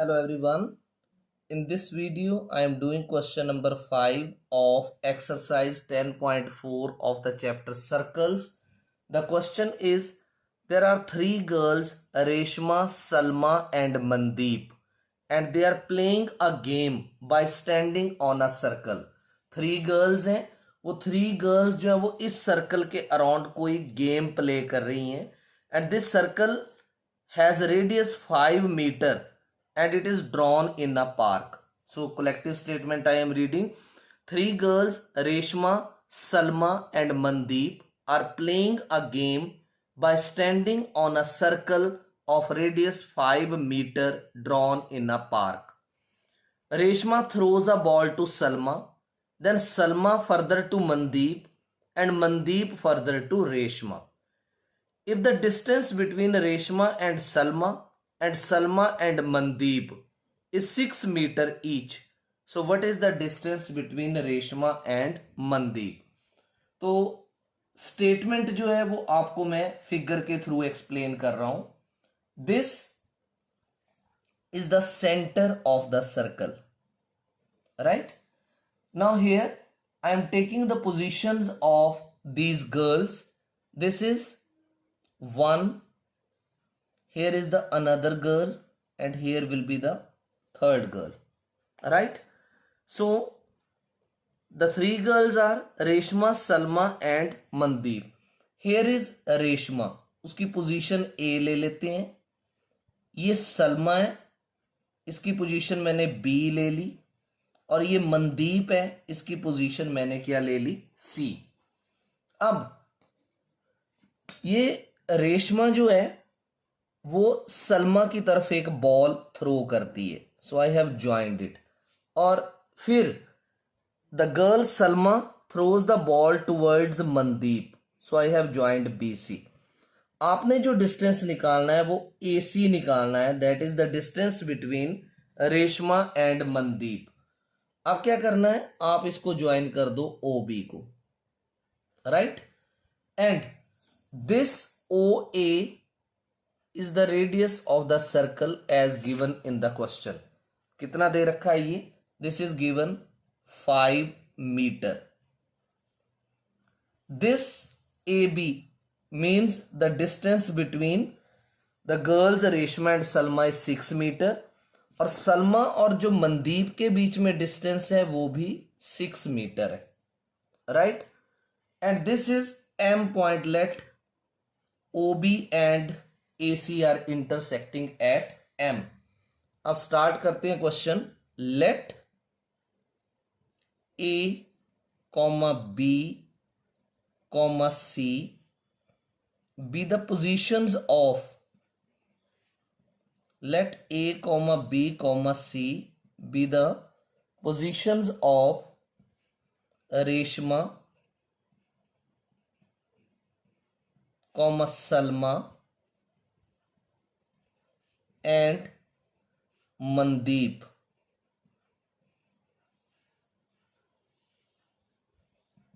Hello everyone. In this video, I am doing question number 5 of exercise 10.4 of the chapter circles. The question is, there are three girls, Reshma, Salma and Mandeep, and they are playing a game by standing on a circle. Three girls हैं, वो three girls जो है वो इस circle के around कोई game play कर रही हैं and this circle has radius 5 meter and it is drawn in a park. So collective statement I am reading. Three girls, Reshma, Salma and Mandeep, are playing a game by standing on a circle of radius 5 meter drawn in a park. Reshma throws a ball to Salma, then Salma further to Mandeep and Mandeep further to Reshma. If the distance between Reshma and Salma and Mandeep is 6 meter each, so what is the distance between Reshma and Mandeep? तो statement जो है वो आपको मैं figure के through explain कर रहा हूं. This is the centre of the circle, right? Now here I am taking the positions of these girls. This is one, here is the another girl and here will be the third girl, right? So the three girls are Reshma, Salma and Mandeep. Here is Reshma, उसकी position A ले लेते हैं. ये सलमा है, इसकी position मैंने B ले ली. और ये मनदीप है, इसकी पोजीशन मैंने क्या ले ली? C. अब ये रेशमा जो है वो सलमा की तरफ एक बॉल थ्रो करती है. सो आई हैव ज्वाइंड इट. और फिर the girl Salma throws the ball towards Mandeep. So I have joined BC. आपने जो डिस्टेंस निकालना है वो AC निकालना है. That is the distance between Reshma and Mandeep. अब क्या करना है? आप इसको ज्वाइन कर दो OB को, right? And this OA is the radius of the circle as given in the question. कितना दे रखा है ये? This is given 5 meter. This AB means the distance between the girls Reshma and Salma is 6 meter. और सलमा और जो मनदीप के बीच में distance है वो भी 6 मीटर है, right? And this is M point. Let OB and AC are intersecting at M. अब स्टार्ट करते हैं question. Let A, B, C be the positions of. Let A, B, C be the positions of Reshma, Salma and Mandeep.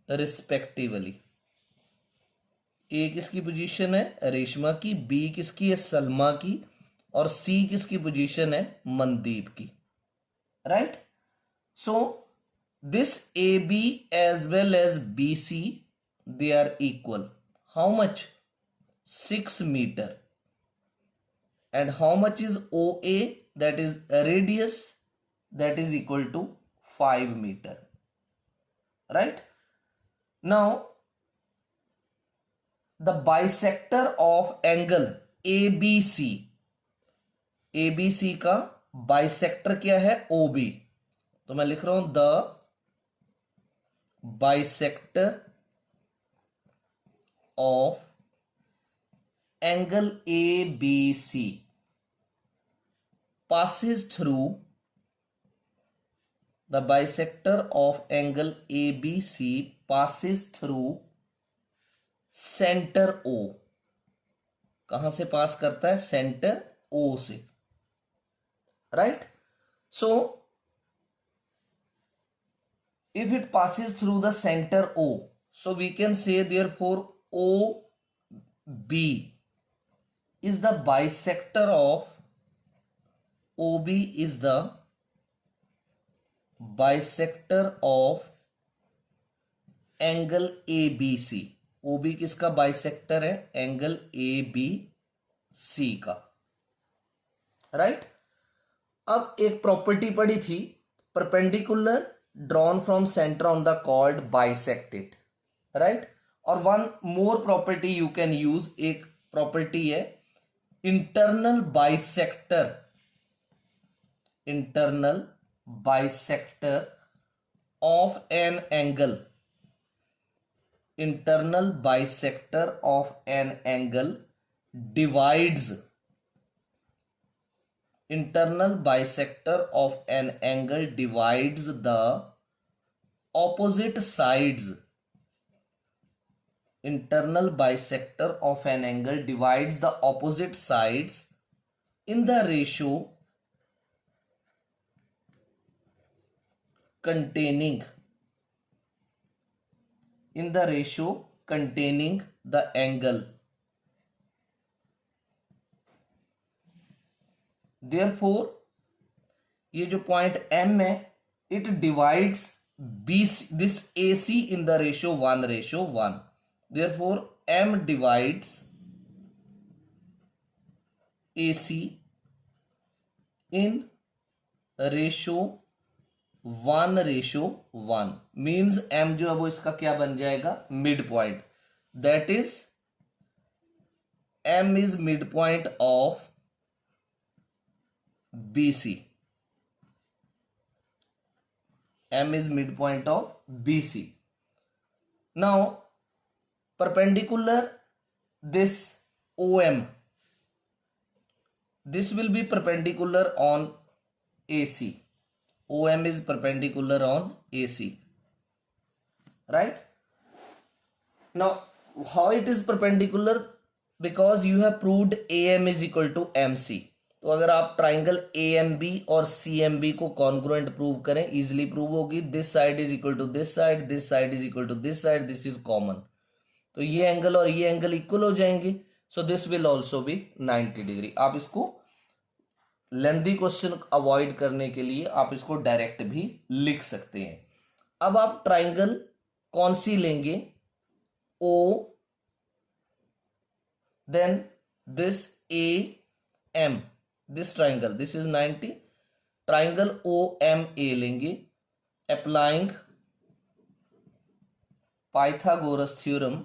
Respectively. ए किसकी position है? रेशमा की. B किसकी है? सलमा की. और सी किसकी पोजीशन है? मनदीप की, right? So this AB as well as BC, they are equal. How much? 6 meter. And how much is OA? That is radius, that is equal to 5 meter, right? Now the bisector of angle ABC, ABC का bisector क्या है? OB. तो मैं लिख रहा हूं the bisector of angle ABC passes through. The bisector of angle ABC passes through center O. कहां से पास करता है? सेंटर O से, right? So if it passes through the center O, so we can say therefore OB is the bisector of OB is the bisector of angle ABC। OB किसका bisector है? Angle ABC का, right. अब एक property पड़ी थी, perpendicular drawn from centre on the chord bisected, right. और one more property you can use, एक property है internal bisector, internal bisector of an angle, internal bisector of an angle divides, internal bisector of an angle divides the opposite sides, internal bisector of an angle divides the opposite sides in the ratio containing, in the ratio containing the angle, therefore ये जो point M है, it divides this AC in the ratio 1:1, therefore M divides AC in ratio 1:1, means M जो है वो इसका क्या बन जाएगा? Mid point. That is M is mid point of BC, M is midpoint of BC. Now perpendicular this OM, this will be perpendicular on AC. OM is perpendicular on AC, right? Now how it is perpendicular? Because you have proved AM is equal to MC. तो अगर आप triangle AMB और CMB को congruent prove करें, easily prove होगी। This side is equal to this side, this side is equal to this side, this is common, तो ये angle और ये एंगल इक्वल हो जाएंगे। So this will also be 90 degree. आप इसको लेंथी क्वेश्चन अवॉइड करने के लिए आप इसको डायरेक्ट भी लिख सकते हैं। अब आप ट्राइंगल कौन सी लेंगे? O, then this AM, this triangle, this is 90, triangle OMA लेंगे, applying Pythagoras theorem,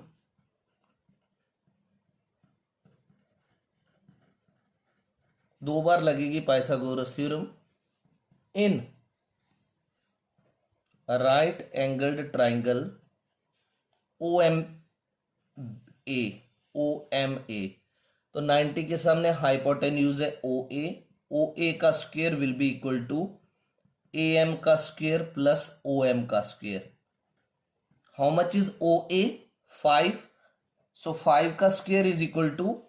दो बार लगेगी Pythagoras theorem, in right angled triangle OMA, तो 90 के सामने हाइपोटेन्यूज है OA का square will be equal to AM का स्क्वायर प्लस OM का square. How much is OA? 5, so 5 का square is equal to,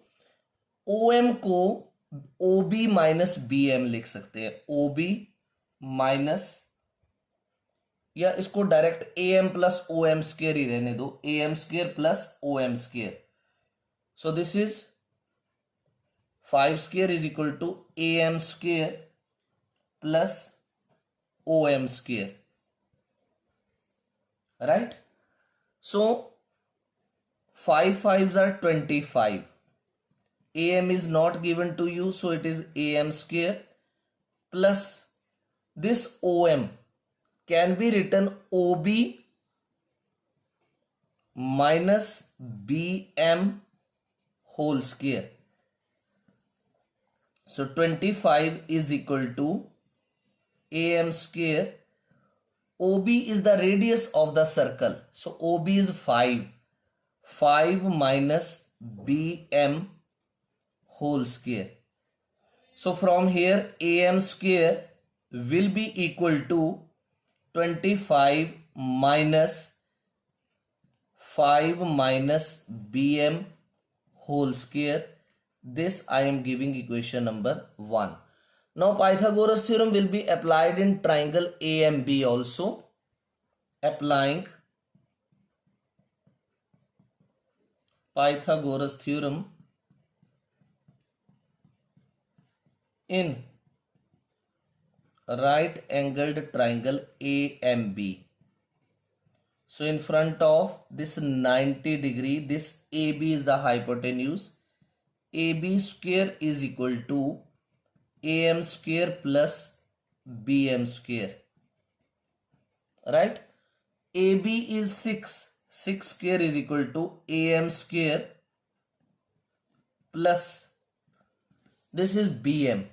OM को OB माइनस BM लिख सकते हैं, OB माइनस, या इसको direct AM plus OM square ही रहने दो, AM square plus OM square. So this is 5 square is equal to AM square plus OM square, right? So 5 5s are 25. AM is not given to you, so it is AM square plus this OM can be written OB minus BM whole square. So 25 is equal to AM square. OB is the radius of the circle. So OB is 5. 5 minus BM whole square. So from here AM square will be equal to 25 minus 5 minus BM whole square. This I am giving equation number 1. Now Pythagoras theorem will be applied in triangle AMB also. Applying Pythagoras theorem in right angled triangle AMB. So in front of this 90 degree, this AB is the hypotenuse. AB square is equal to AM square plus BM square. Right? AB is 6. 6 square is equal to AM square plus this is BM.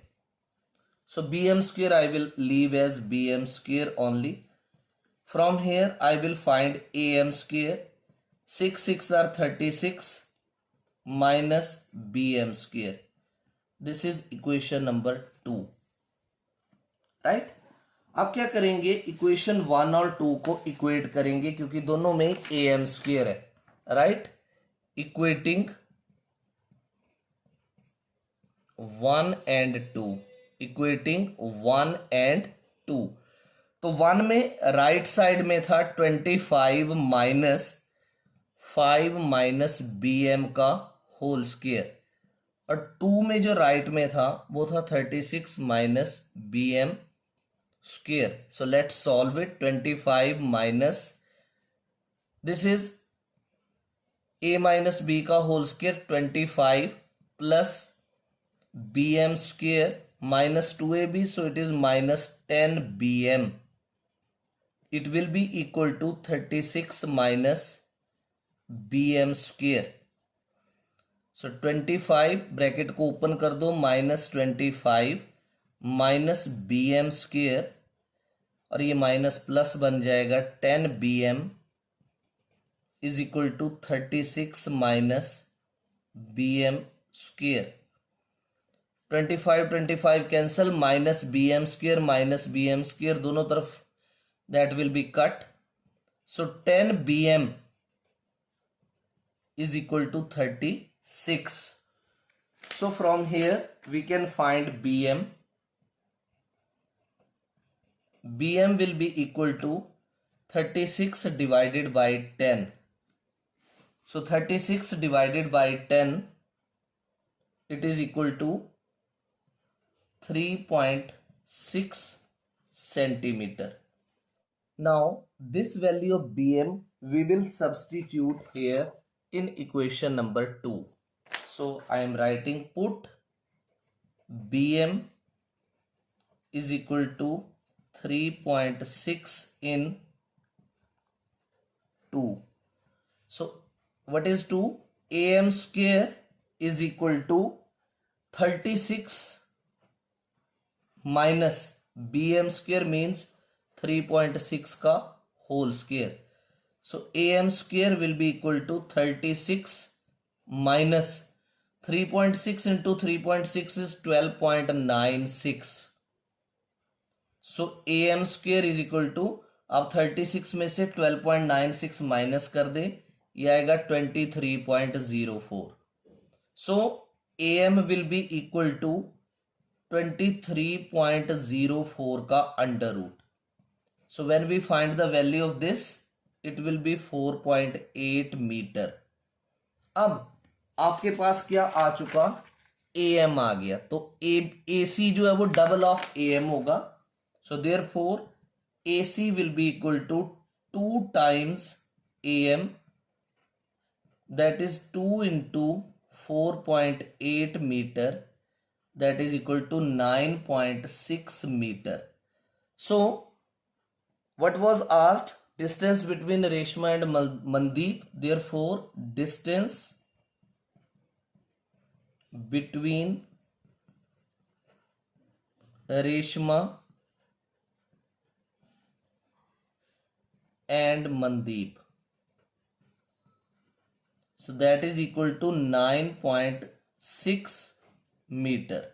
So BM square I will leave as BM square only. From here I will find AM square. 6 6 are 36 minus BM square. This is equation number 2. Right अब क्या करेंगे, equation 1 और 2 को equate करेंगे क्योंकि दोनों में AM square है. Right, equating 1 and 2, equating 1 and 2. तो 1 में राइट साइड में था 25 माइनस 5 माइनस BM का होल स्क्वायर, और 2 में जो राइट में था वो था 36 minus BM square. So let's solve it. 25 minus this is a minus b का whole square 25 plus bm square minus 2ab, so it is minus 10 bm. It will be equal to 36 minus bm square. So 25 bracket को open कर दो, minus 25 minus BM square, और ये minus plus बन जाएगा 10 BM is equal to 36 minus BM square. 25 cancel, minus BM square minus BM square दोनों तरफ that will be cut. So 10 BM is equal to 36. So from here we can find BM. BM will be equal to 36 divided by 10. So 36 divided by 10, it is equal to 3.6 centimeter. Now this value of BM we will substitute here in equation number 2. So I am writing put BM is equal to 3.6 in 2. So what is 2? AM square is equal to 36 minus BM square means 3.6 का whole square. So AM square will be equal to 36 minus 3.6 into 3.6 is 12.96. So AM square is equal to, आप 36 में से 12.96 minus कर दे, ये आएगा 23.04. So AM will be equal to 23.04 का under root. So when we find the value of this it will be 4.8 metre. अब आपके पास क्या आ चुका, AM आ गया, तो AC जो है वो डबल ऑफ AM होगा. So therefore AC will be equal to 2 times AM, that is 2 into 4.8 meter, that is equal to 9.6 meter. So what was asked? Distance between Reshma and Mandeep. Therefore distance between Reshma and Mandeep, so that is equal to 9.6 meter.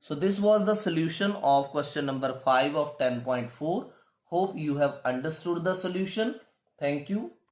So this was the solution of question number 5 of 10.4. Hope you have understood the solution. Thank you.